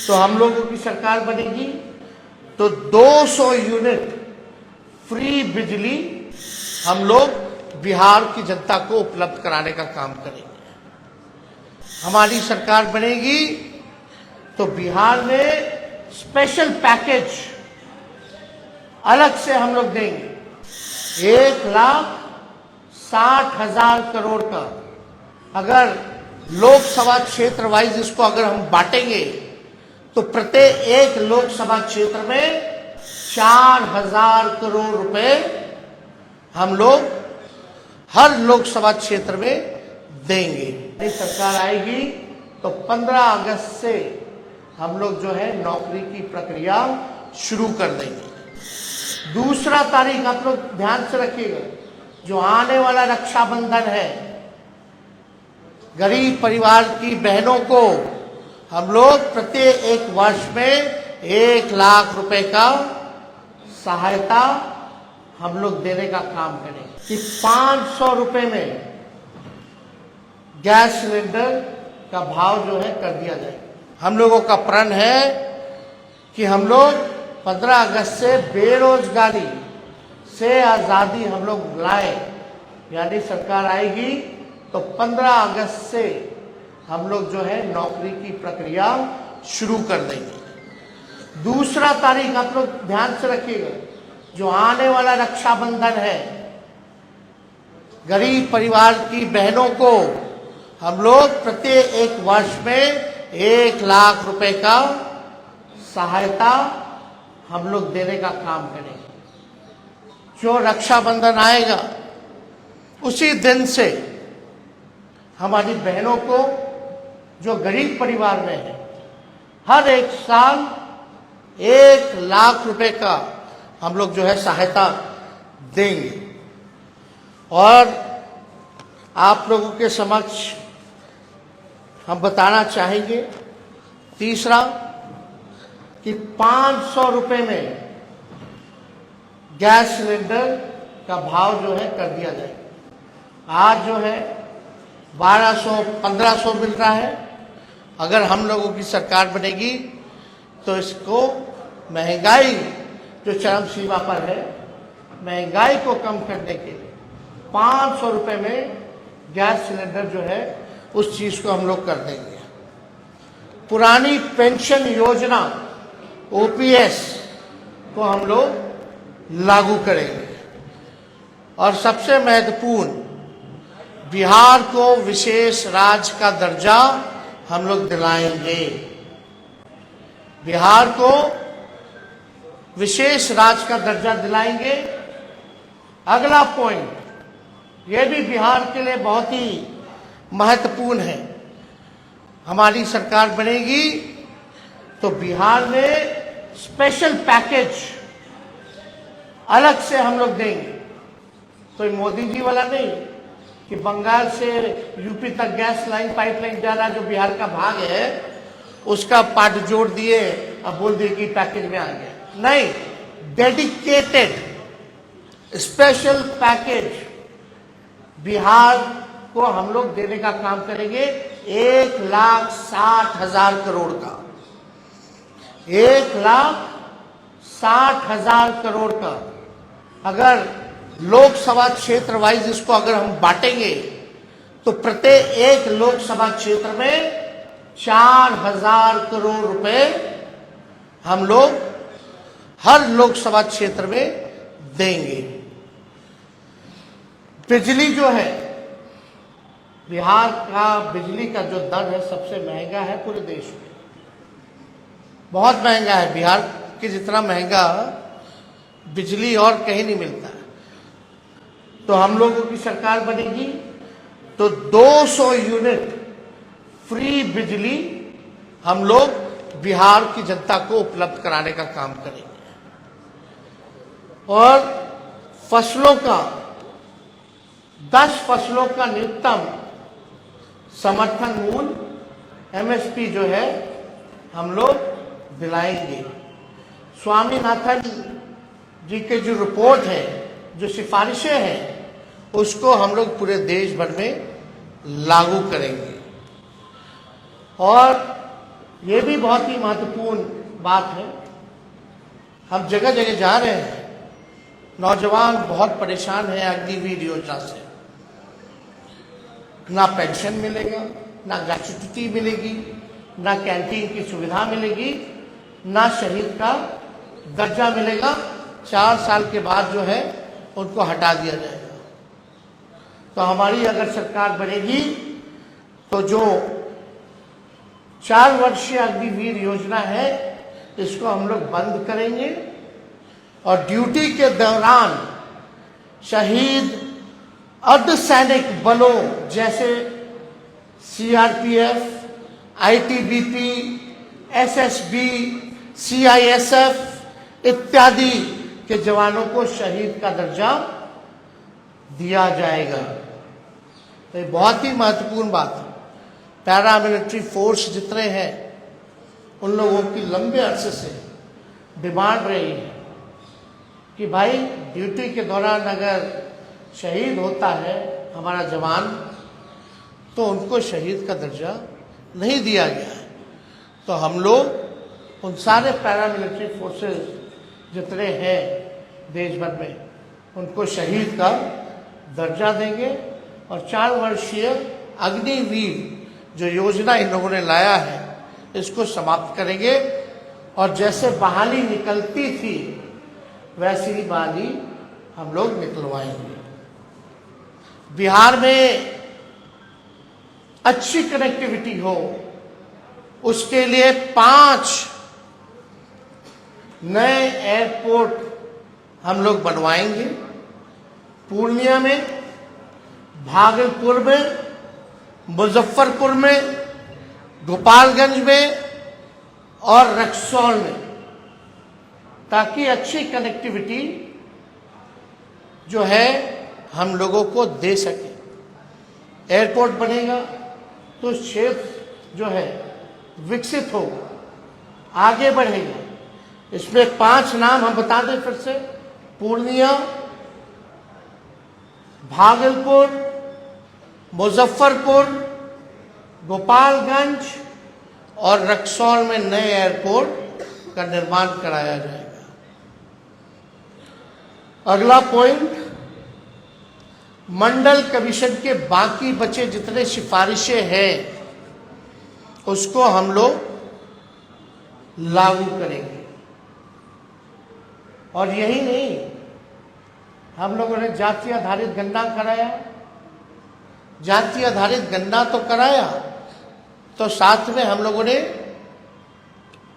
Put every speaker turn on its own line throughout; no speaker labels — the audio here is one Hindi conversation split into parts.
तो हम लोगों की सरकार बनेगी तो 200 यूनिट फ्री बिजली हम लोग बिहार की जनता को उपलब्ध कराने का काम करेंगे। हमारी सरकार बनेगी तो बिहार में स्पेशल पैकेज अलग से हम लोग देंगे। 1,60,000 करोड़ का, अगर लोकसभा क्षेत्र वाइज इसको अगर हम बांटेंगे तो प्रत्येक लोकसभा क्षेत्र में 4,000 करोड़ रुपए हम लोग हर लोकसभा क्षेत्र में देंगे। नई सरकार आएगी तो 15 अगस्त से हम लोग जो है नौकरी की प्रक्रिया शुरू कर देंगे। दूसरा तारीख आप लोग ध्यान से रखिएगा, जो आने वाला रक्षाबंधन है, गरीब परिवार की बहनों को हम लोग प्रत्येक वर्ष में 1 लाख रुपए का सहायता हम लोग देने का काम करेंगे कि 500 रुपए में गैस सिलेंडर का भाव जो है कर दिया जाए। हम लोगों का प्रण है कि हम लोग 15 अगस्त से बेरोजगारी से आज़ादी हम लोग लाए, यानी सरकार आएगी तो 15 अगस्त से हम लोग जो है नौकरी की प्रक्रिया शुरू कर देंगे। दूसरा तारीख आप लोग ध्यान से रखिएगा, जो आने वाला रक्षाबंधन है, गरीब परिवार की बहनों को हम लोग प्रत्येक वर्ष में 1 लाख रुपए का सहायता हम लोग देने का काम करेंगे। जो रक्षाबंधन आएगा उसी दिन से हमारी बहनों को जो गरीब परिवार में है हर एक साल 1 लाख रुपए का हम लोग जो है सहायता देंगे। और आप लोगों के समक्ष हम बताना चाहेंगे तीसरा कि 500 रुपए में गैस सिलेंडर का भाव जो है कर दिया जाए। आज जो है 1200-1500 मिल रहा है। अगर हम लोगों की सरकार बनेगी तो इसको महंगाई जो चरम सीमा पर है, महंगाई को कम करने के लिए 500 रुपए में गैस सिलेंडर जो है उस चीज को हम लोग कर देंगे। पुरानी पेंशन योजना ओपीएस को हम लोग लागू करेंगे। और सबसे महत्वपूर्ण, बिहार को विशेष राज्य का दर्जा हम लोग दिलाएंगे। बिहार को विशेष राज्य का दर्जा दिलाएंगे। अगला पॉइंट, यह भी बिहार के लिए बहुत ही महत्वपूर्ण है। हमारी सरकार बनेगी तो बिहार में स्पेशल पैकेज अलग से हम लोग देंगे। तो मोदी जी वाला नहीं कि बंगाल से यूपी तक गैस लाइन पाइपलाइन जा रहा, जो बिहार का भाग है उसका पार्ट जोड़ दिए, अब बोल दिए कि पैकेज में आ गया। नहीं, डेडिकेटेड स्पेशल पैकेज बिहार को हम लोग देने का काम करेंगे। 1,60,000 करोड़ का, 1,60,000 करोड़ का, अगर लोकसभा क्षेत्र वाइज इसको अगर हम बांटेंगे तो प्रत्येक लोकसभा क्षेत्र में 4,000 करोड़ रुपए हम लोग हर लोकसभा क्षेत्र में देंगे। बिजली जो है, बिहार का बिजली का जो दर है सबसे महंगा है पूरे देश में, बहुत महंगा है। बिहार के जितना महंगा बिजली और कहीं नहीं मिलता है। तो हम लोगों की सरकार बनेगी तो 200 यूनिट फ्री बिजली हम लोग बिहार की जनता को उपलब्ध कराने का काम करेंगे। और फसलों का 10 फसलों का न्यूनतम समर्थन मूल्य एमएसपी जो है हम लोग दिलाएंगे। स्वामीनाथन जी के जो रिपोर्ट है, जो सिफारिशें हैं, उसको हम लोग पूरे देश भर में लागू करेंगे। और ये भी बहुत ही महत्वपूर्ण बात है। हम जगह जगह जा रहे हैं, नौजवान बहुत परेशान है अग्निवीर योजना से। ना पेंशन मिलेगा, ना ग्रेच्युटी मिलेगी, ना कैंटीन की सुविधा मिलेगी, ना शहीद का दर्जा मिलेगा। 4 साल के बाद जो है उनको हटा दिया जाएगा। तो हमारी अगर सरकार बनेगी तो जो 4 वर्षीय अग्निवीर योजना है इसको हम लोग बंद करेंगे और ड्यूटी के दौरान शहीद अर्धसैनिक बलों जैसे सीआरपीएफ, आईटीबीपी, एसएसबी, सीआईएसएफ इत्यादि के जवानों को शहीद का दर्जा दिया जाएगा। तो ये बहुत ही महत्वपूर्ण बात है। पैरामिलिट्री फोर्स जितने हैं उन लोगों की लंबे अरसे से डिमांड रही है कि भाई ड्यूटी के दौरान अगर शहीद होता है हमारा जवान तो उनको शहीद का दर्जा नहीं दिया गया है। तो हम लोग उन सारे पैरामिलिट्री फोर्सेस जितने हैं देश भर में उनको शहीद का दर्जा देंगे और 4 वर्षीय अग्निवीर जो योजना इन लोगों ने लाया है इसको समाप्त करेंगे। और जैसे बहाली निकलती थी वैसी ही बहाली हम लोग निकलवाएंगे। बिहार में अच्छी कनेक्टिविटी हो उसके लिए 5 नए एयरपोर्ट हम लोग बनवाएंगे। पूर्णिया में, भागलपुर में, मुजफ्फरपुर में, गोपालगंज में और रक्सौल में, ताकि अच्छी कनेक्टिविटी जो है हम लोगों को दे सके। एयरपोर्ट बनेगा तो क्षेत्र जो है विकसित होगा, आगे बढ़ेगा। इसमें 5 नाम हम बता दें फिर से: पूर्णिया, भागलपुर, मुजफ्फरपुर, गोपालगंज और रक्सौल में नए एयरपोर्ट का निर्माण कराया जाएगा। अगला पॉइंट, मंडल कमीशन के बाकी बचे जितने सिफारिशें हैं उसको हम लोग लागू करेंगे। और यही नहीं, हम लोगों ने जाति आधारित गणना कराया। जाति आधारित गणना तो कराया, तो साथ में हम लोगों ने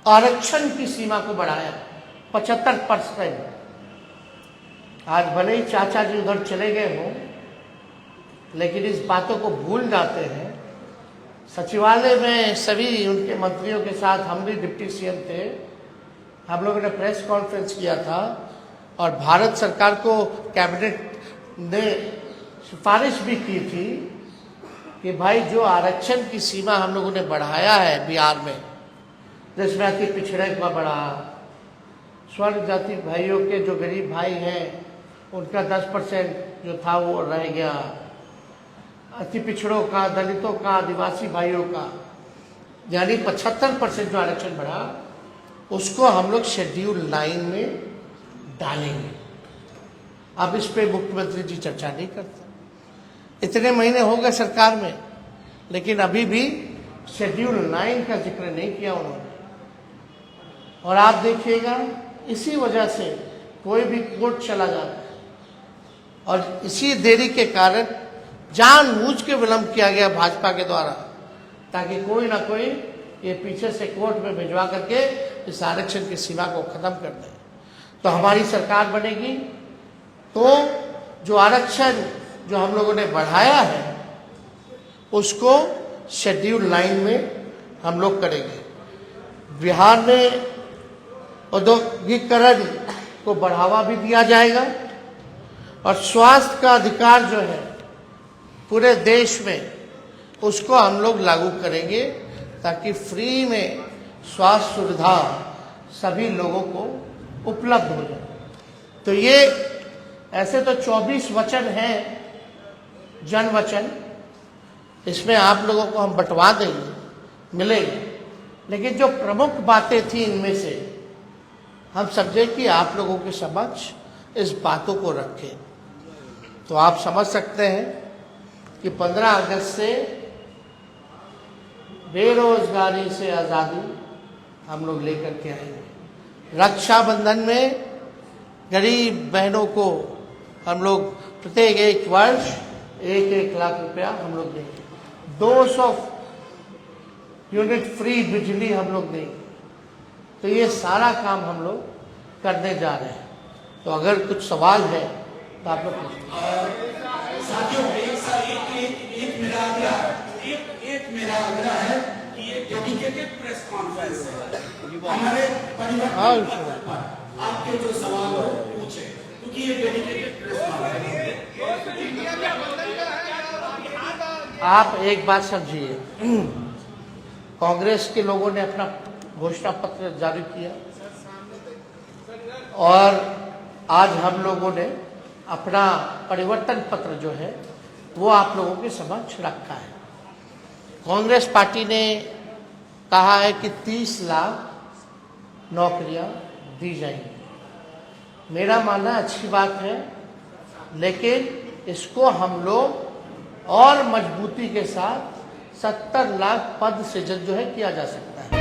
आरक्षण की सीमा को बढ़ाया 75%। आज भले ही चाचा जी उधर चले गए हों, लेकिन इस बातों को भूल जाते हैं। सचिवालय में सभी उनके मंत्रियों के साथ, हम भी डिप्टी सीएम थे, हम लोगों ने प्रेस कॉन्फ्रेंस किया था और भारत सरकार को कैबिनेट ने सिफारिश भी की थी कि भाई जो आरक्षण की सीमा हम लोगों ने बढ़ाया है बिहार में, जिसमें अति पिछड़े का बढ़ा, स्वर्ण जाति भाइयों के जो गरीब भाई हैं उनका 10% जो था वो रह गया, अति पिछड़ों का, दलितों का, आदिवासी भाइयों का यानी 75% जो आरक्षण बढ़ा उसको हम लोग शेड्यूल 9 में डालेंगे। अब इस पे मुख्यमंत्री जी चर्चा नहीं करते। इतने महीने हो गए सरकार में, लेकिन अभी भी शेड्यूल 9 का जिक्र नहीं किया उन्होंने। और आप देखिएगा इसी वजह से कोई भी कोर्ट चला जाता है और इसी देरी के कारण जानबूझ के विलंब किया गया भाजपा के द्वारा, ताकि कोई ना कोई ये पीछे से कोर्ट में भिजवा करके इस आरक्षण की सीमा को खत्म कर दे। तो हमारी सरकार बनेगी तो जो आरक्षण जो हम लोगों ने बढ़ाया है उसको शेड्यूल 9 में हम लोग करेंगे। बिहार में औद्योगिकरण को बढ़ावा भी दिया जाएगा और स्वास्थ्य का अधिकार जो है पूरे देश में उसको हम लोग लागू करेंगे, ताकि फ्री में स्वास्थ्य सुविधा सभी लोगों को उपलब्ध हो जाए। तो ये ऐसे तो 24 वचन हैं, जन वचन, इसमें आप लोगों को हम बंटवा देंगे, मिलेंगे। लेकिन जो प्रमुख बातें थी इनमें से हम समझे कि आप लोगों के समक्ष इस बातों को रखें। तो आप समझ सकते हैं कि 15 अगस्त से बेरोजगारी से आज़ादी हम लोग लेकर के आएंगे। रक्षाबंधन में गरीब बहनों को हम लोग प्रत्येक एक वर्ष 1-1 लाख रुपया हम लोग देंगे। 200 यूनिट फ्री बिजली हम लोग देंगे। तो ये सारा काम हम लोग करने जा रहे हैं। तो अगर कुछ सवाल है तो आप लोग
साथियों, एक मेरा आग्रह है कि ये डेडिकेटेड प्रेस कॉन्फ्रेंस है। हमारे परिवार आपके जो सवाल हो पूछे, क्योंकि ये डेडिकेटेड प्रेस कॉन्फ्रेंस है।
आप एक बात समझिए, कांग्रेस के लोगों ने अपना घोषणा पत्र जारी किया और आज हम लोगों ने अपना परिवर्तन पत्र जो है वो आप लोगों के समक्ष रखा है। कांग्रेस पार्टी ने कहा है कि 30 लाख नौकरियां दी जाएंगी। मेरा मानना अच्छी बात है, लेकिन इसको हम लोग और मजबूती के साथ 70 लाख पद सृजन जो है किया जा सकता है।